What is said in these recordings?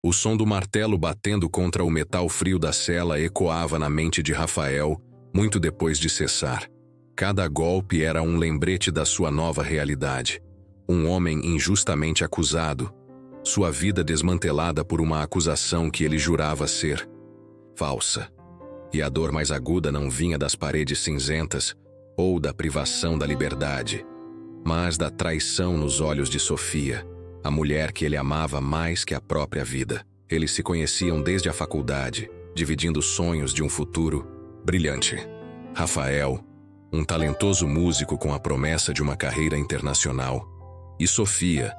O som do martelo batendo contra o metal frio da cela ecoava na mente de Rafael, muito depois de cessar. Cada golpe era um lembrete da sua nova realidade. Um homem injustamente acusado, sua vida desmantelada por uma acusação que ele jurava ser falsa. E a dor mais aguda não vinha das paredes cinzentas ou da privação da liberdade, mas da traição nos olhos de Sofia, a mulher que ele amava mais que a própria vida. Eles se conheciam desde a faculdade, dividindo sonhos de um futuro brilhante. Rafael, um talentoso músico com a promessa de uma carreira internacional, e Sofia,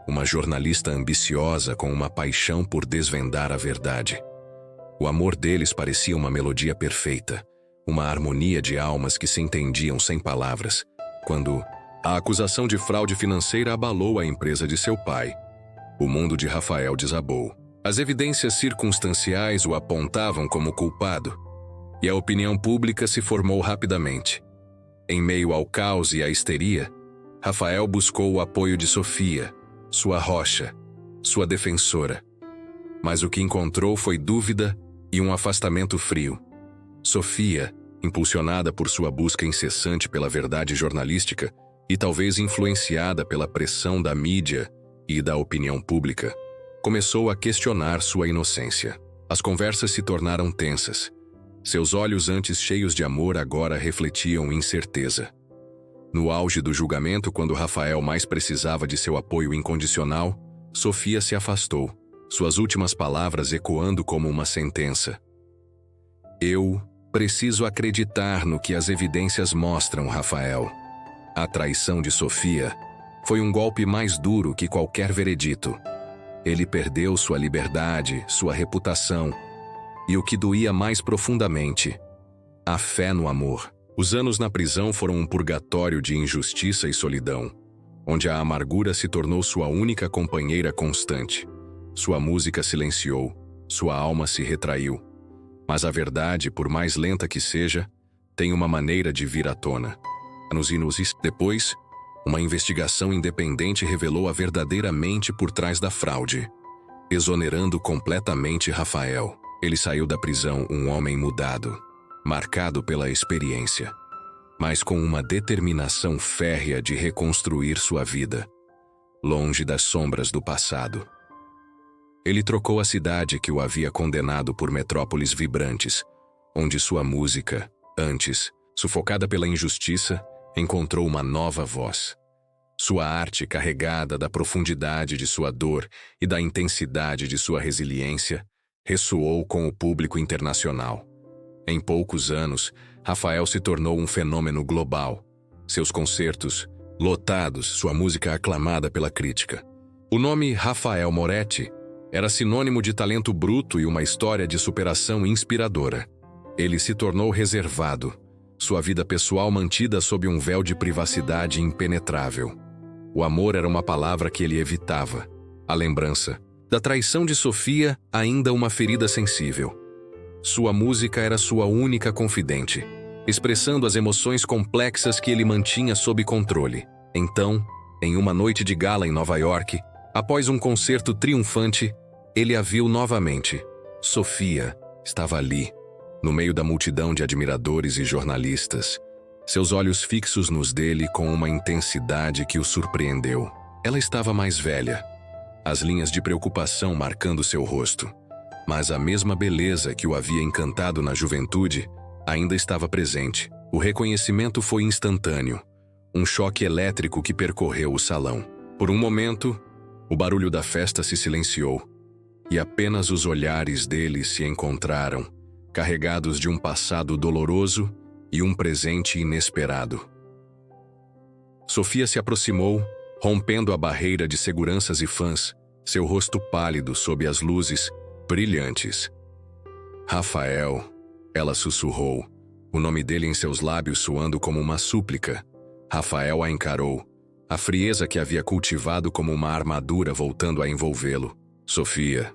uma jornalista ambiciosa com uma paixão por desvendar a verdade. O amor deles parecia uma melodia perfeita, uma harmonia de almas que se entendiam sem palavras, quando a acusação de fraude financeira abalou a empresa de seu pai. O mundo de Rafael desabou. As evidências circunstanciais o apontavam como culpado, e a opinião pública se formou rapidamente. Em meio ao caos e à histeria, Rafael buscou o apoio de Sofia, sua rocha, sua defensora. Mas o que encontrou foi dúvida e um afastamento frio. Sofia, impulsionada por sua busca incessante pela verdade jornalística e talvez influenciada pela pressão da mídia e da opinião pública, começou a questionar sua inocência. As conversas se tornaram tensas. Seus olhos, antes cheios de amor, agora refletiam incerteza. No auge do julgamento, quando Rafael mais precisava de seu apoio incondicional, Sofia se afastou, suas últimas palavras ecoando como uma sentença. Eu preciso acreditar no que as evidências mostram, Rafael. A traição de Sofia foi um golpe mais duro que qualquer veredito. Ele perdeu sua liberdade, sua reputação, e o que doía mais profundamente, a fé no amor. Os anos na prisão foram um purgatório de injustiça e solidão, onde a amargura se tornou sua única companheira constante. Sua música silenciou, sua alma se retraiu. Mas a verdade, por mais lenta que seja, tem uma maneira de vir à tona. Depois, uma investigação independente revelou a verdadeira mente por trás da fraude, exonerando completamente Rafael. Ele saiu da prisão um homem mudado, marcado pela experiência, mas com uma determinação férrea de reconstruir sua vida, longe das sombras do passado. Ele trocou a cidade que o havia condenado por metrópoles vibrantes, onde sua música, antes sufocada pela injustiça, encontrou uma nova voz. Sua arte, carregada da profundidade de sua dor e da intensidade de sua resiliência, ressoou com o público internacional. Em poucos anos, Rafael se tornou um fenômeno global. Seus concertos, lotados, sua música aclamada pela crítica. O nome Rafael Moretti era sinônimo de talento bruto e uma história de superação inspiradora. Ele se tornou reservado, sua vida pessoal mantida sob um véu de privacidade impenetrável. O amor era uma palavra que ele evitava. A lembrança da traição de Sofia, ainda uma ferida sensível. Sua música era sua única confidente, expressando as emoções complexas que ele mantinha sob controle. Então, em uma noite de gala em Nova York, após um concerto triunfante, ele a viu novamente. Sofia estava ali, no meio da multidão de admiradores e jornalistas, seus olhos fixos nos dele com uma intensidade que o surpreendeu. Ela estava mais velha, as linhas de preocupação marcando seu rosto. Mas a mesma beleza que o havia encantado na juventude ainda estava presente. O reconhecimento foi instantâneo, um choque elétrico que percorreu o salão. Por um momento, o barulho da festa se silenciou, e apenas os olhares deles se encontraram, carregados de um passado doloroso e um presente inesperado. Sofia se aproximou, rompendo a barreira de seguranças e fãs, seu rosto pálido sob as luzes brilhantes. Rafael, ela sussurrou, o nome dele em seus lábios soando como uma súplica. Rafael a encarou, a frieza que havia cultivado como uma armadura voltando a envolvê-lo. Sofia.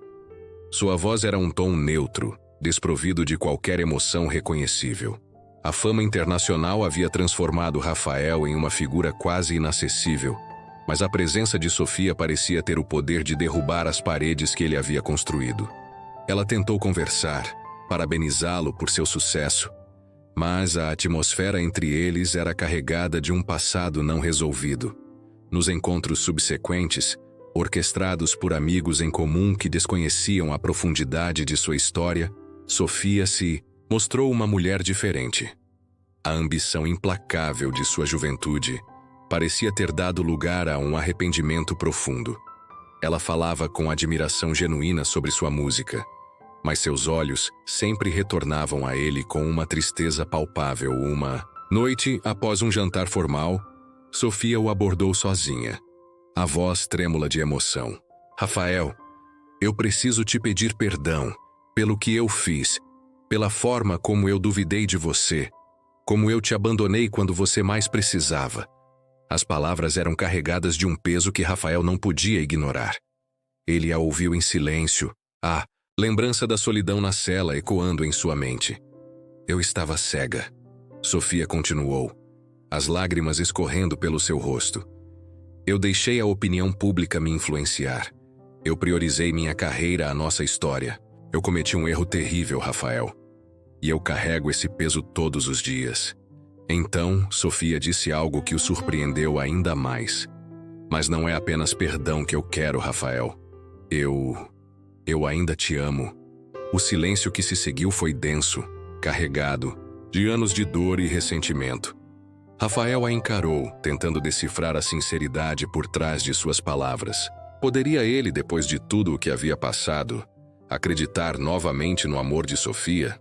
Sua voz era um tom neutro, desprovido de qualquer emoção reconhecível. A fama internacional havia transformado Rafael em uma figura quase inacessível, mas a presença de Sofia parecia ter o poder de derrubar as paredes que ele havia construído. Ela tentou conversar, parabenizá-lo por seu sucesso, mas a atmosfera entre eles era carregada de um passado não resolvido. Nos encontros subsequentes, orquestrados por amigos em comum que desconheciam a profundidade de sua história, Sofia se mostrou uma mulher diferente. A ambição implacável de sua juventude parecia ter dado lugar a um arrependimento profundo. Ela falava com admiração genuína sobre sua música, mas seus olhos sempre retornavam a ele com uma tristeza palpável. Uma noite, após um jantar formal, Sofia o abordou sozinha, a voz trêmula de emoção. Rafael, eu preciso te pedir perdão pelo que eu fiz, pela forma como eu duvidei de você, como eu te abandonei quando você mais precisava. As palavras eram carregadas de um peso que Rafael não podia ignorar. Ele a ouviu em silêncio, a lembrança da solidão na cela ecoando em sua mente. Eu estava cega. Sofia continuou, as lágrimas escorrendo pelo seu rosto. Eu deixei a opinião pública me influenciar. Eu priorizei minha carreira à nossa história. Eu cometi um erro terrível, Rafael. E eu carrego esse peso todos os dias. Então, Sofia disse algo que o surpreendeu ainda mais. Mas não é apenas perdão que eu quero, Rafael. Eu ainda te amo. O silêncio que se seguiu foi denso, carregado, de anos de dor e ressentimento. Rafael a encarou, tentando decifrar a sinceridade por trás de suas palavras. Poderia ele, depois de tudo o que havia passado, acreditar novamente no amor de Sofia?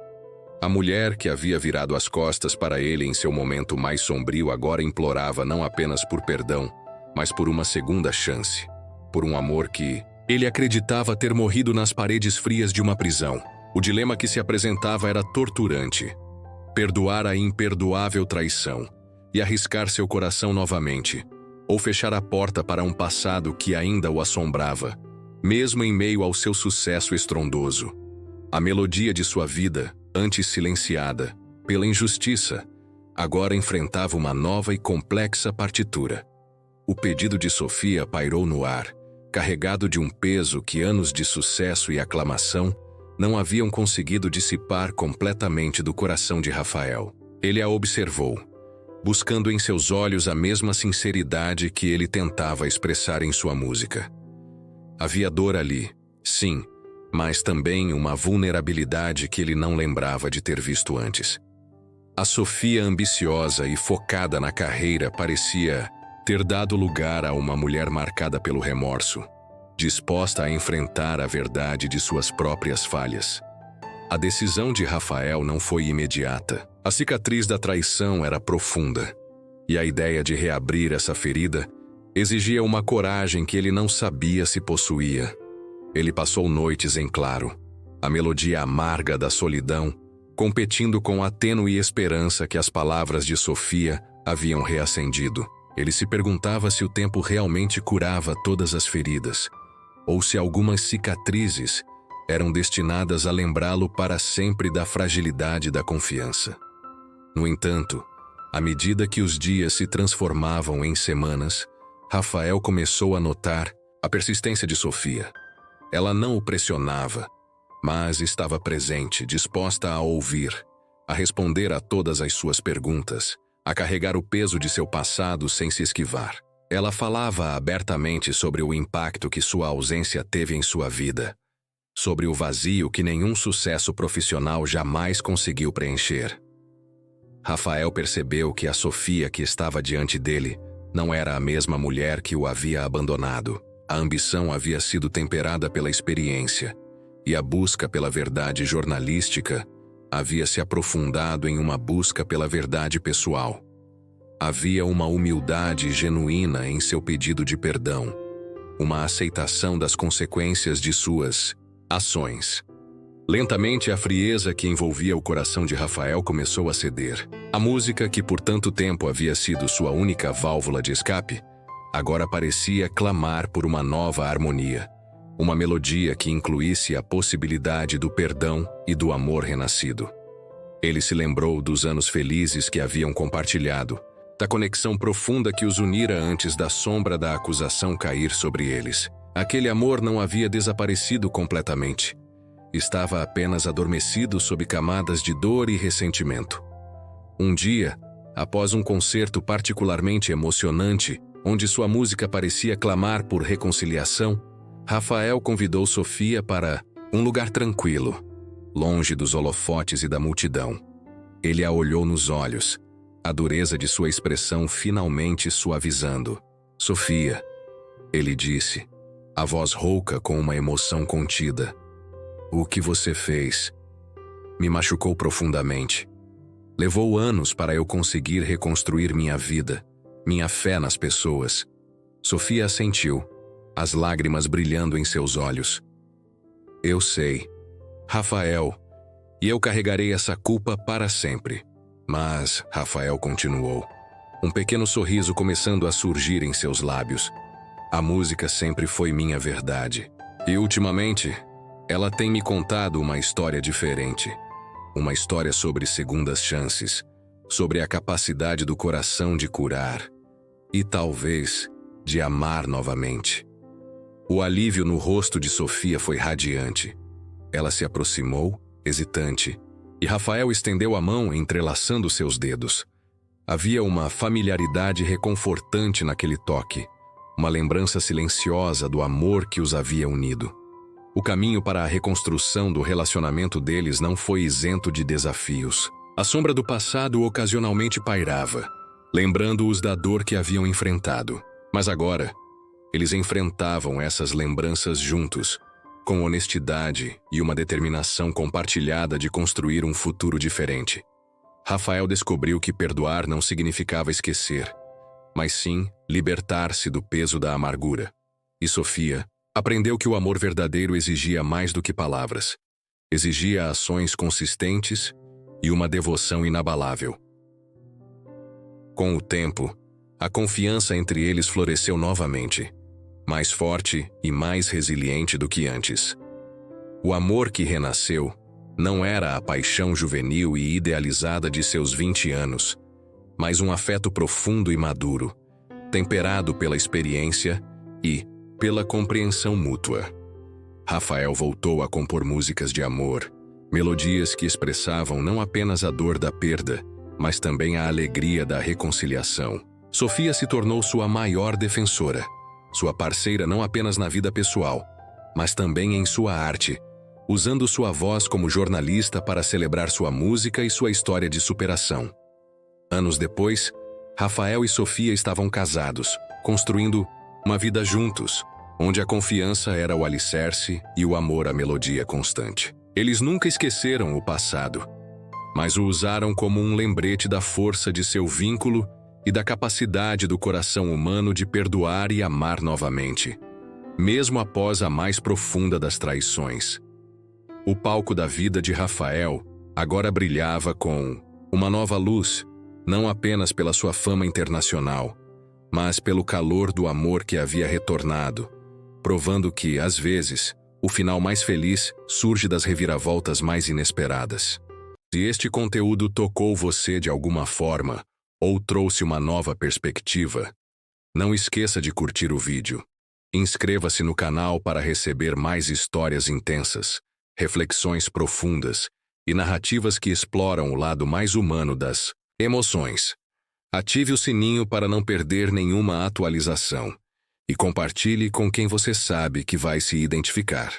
A mulher que havia virado as costas para ele em seu momento mais sombrio agora implorava não apenas por perdão, mas por uma segunda chance. Por um amor que ele acreditava ter morrido nas paredes frias de uma prisão. O dilema que se apresentava era torturante. Perdoar a imperdoável traição e arriscar seu coração novamente, ou fechar a porta para um passado que ainda o assombrava, mesmo em meio ao seu sucesso estrondoso. A melodia de sua vida, antes silenciada pela injustiça, agora enfrentava uma nova e complexa partitura. O pedido de Sofia pairou no ar, carregado de um peso que anos de sucesso e aclamação não haviam conseguido dissipar completamente do coração de Rafael. Ele a observou, buscando em seus olhos a mesma sinceridade que ele tentava expressar em sua música. Havia dor ali, sim, mas também uma vulnerabilidade que ele não lembrava de ter visto antes. A Sofia ambiciosa e focada na carreira parecia ter dado lugar a uma mulher marcada pelo remorso, disposta a enfrentar a verdade de suas próprias falhas. A decisão de Rafael não foi imediata. A cicatriz da traição era profunda, e a ideia de reabrir essa ferida exigia uma coragem que ele não sabia se possuía. Ele passou noites em claro, a melodia amarga da solidão, competindo com a tênue esperança que as palavras de Sofia haviam reacendido. Ele se perguntava se o tempo realmente curava todas as feridas, ou se algumas cicatrizes eram destinadas a lembrá-lo para sempre da fragilidade da confiança. No entanto, à medida que os dias se transformavam em semanas, Rafael começou a notar a persistência de Sofia. Ela não o pressionava, mas estava presente, disposta a ouvir, a responder a todas as suas perguntas, a carregar o peso de seu passado sem se esquivar. Ela falava abertamente sobre o impacto que sua ausência teve em sua vida, sobre o vazio que nenhum sucesso profissional jamais conseguiu preencher. Rafael percebeu que a Sofia que estava diante dele não era a mesma mulher que o havia abandonado. A ambição havia sido temperada pela experiência, e a busca pela verdade jornalística havia se aprofundado em uma busca pela verdade pessoal. Havia uma humildade genuína em seu pedido de perdão, uma aceitação das consequências de suas ações. Lentamente, a frieza que envolvia o coração de Rafael começou a ceder. A música, que por tanto tempo havia sido sua única válvula de escape, agora parecia clamar por uma nova harmonia, uma melodia que incluísse a possibilidade do perdão e do amor renascido. Ele se lembrou dos anos felizes que haviam compartilhado, da conexão profunda que os unira antes da sombra da acusação cair sobre eles. Aquele amor não havia desaparecido completamente. Estava apenas adormecido sob camadas de dor e ressentimento. Um dia, após um concerto particularmente emocionante, onde sua música parecia clamar por reconciliação, Rafael convidou Sofia para um lugar tranquilo, longe dos holofotes e da multidão. Ele a olhou nos olhos, a dureza de sua expressão finalmente suavizando. "Sofia", ele disse, a voz rouca com uma emoção contida. "O que você fez me machucou profundamente. Levou anos para eu conseguir reconstruir minha vida, minha fé nas pessoas." Sofia assentiu, as lágrimas brilhando em seus olhos. "Eu sei, Rafael, e eu carregarei essa culpa para sempre." Mas Rafael continuou, um pequeno sorriso começando a surgir em seus lábios. "A música sempre foi minha verdade. E ultimamente, ela tem me contado uma história diferente. Uma história sobre segundas chances, sobre a capacidade do coração de curar e talvez de amar novamente." O alívio no rosto de Sofia foi radiante. Ela se aproximou, hesitante, e Rafael estendeu a mão entrelaçando seus dedos. Havia uma familiaridade reconfortante naquele toque, uma lembrança silenciosa do amor que os havia unido. O caminho para a reconstrução do relacionamento deles não foi isento de desafios. A sombra do passado ocasionalmente pairava, lembrando-os da dor que haviam enfrentado. Mas agora, eles enfrentavam essas lembranças juntos, com honestidade e uma determinação compartilhada de construir um futuro diferente. Rafael descobriu que perdoar não significava esquecer, mas sim libertar-se do peso da amargura. E Sofia aprendeu que o amor verdadeiro exigia mais do que palavras. Exigia ações consistentes e uma devoção inabalável. Com o tempo, a confiança entre eles floresceu novamente, mais forte e mais resiliente do que antes. O amor que renasceu não era a paixão juvenil e idealizada de seus 20 anos, mas um afeto profundo e maduro, temperado pela experiência e pela compreensão mútua. Rafael voltou a compor músicas de amor, melodias que expressavam não apenas a dor da perda, mas também a alegria da reconciliação. Sofia se tornou sua maior defensora, sua parceira não apenas na vida pessoal, mas também em sua arte, usando sua voz como jornalista para celebrar sua música e sua história de superação. Anos depois, Rafael e Sofia estavam casados, construindo uma vida juntos, onde a confiança era o alicerce e o amor a melodia constante. Eles nunca esqueceram o passado, mas o usaram como um lembrete da força de seu vínculo e da capacidade do coração humano de perdoar e amar novamente, mesmo após a mais profunda das traições. O palco da vida de Rafael agora brilhava com uma nova luz, não apenas pela sua fama internacional, mas pelo calor do amor que havia retornado, provando que, às vezes, o final mais feliz surge das reviravoltas mais inesperadas. Se este conteúdo tocou você de alguma forma, ou trouxe uma nova perspectiva, não esqueça de curtir o vídeo. Inscreva-se no canal para receber mais histórias intensas, reflexões profundas e narrativas que exploram o lado mais humano das emoções. Ative o sininho para não perder nenhuma atualização e compartilhe com quem você sabe que vai se identificar.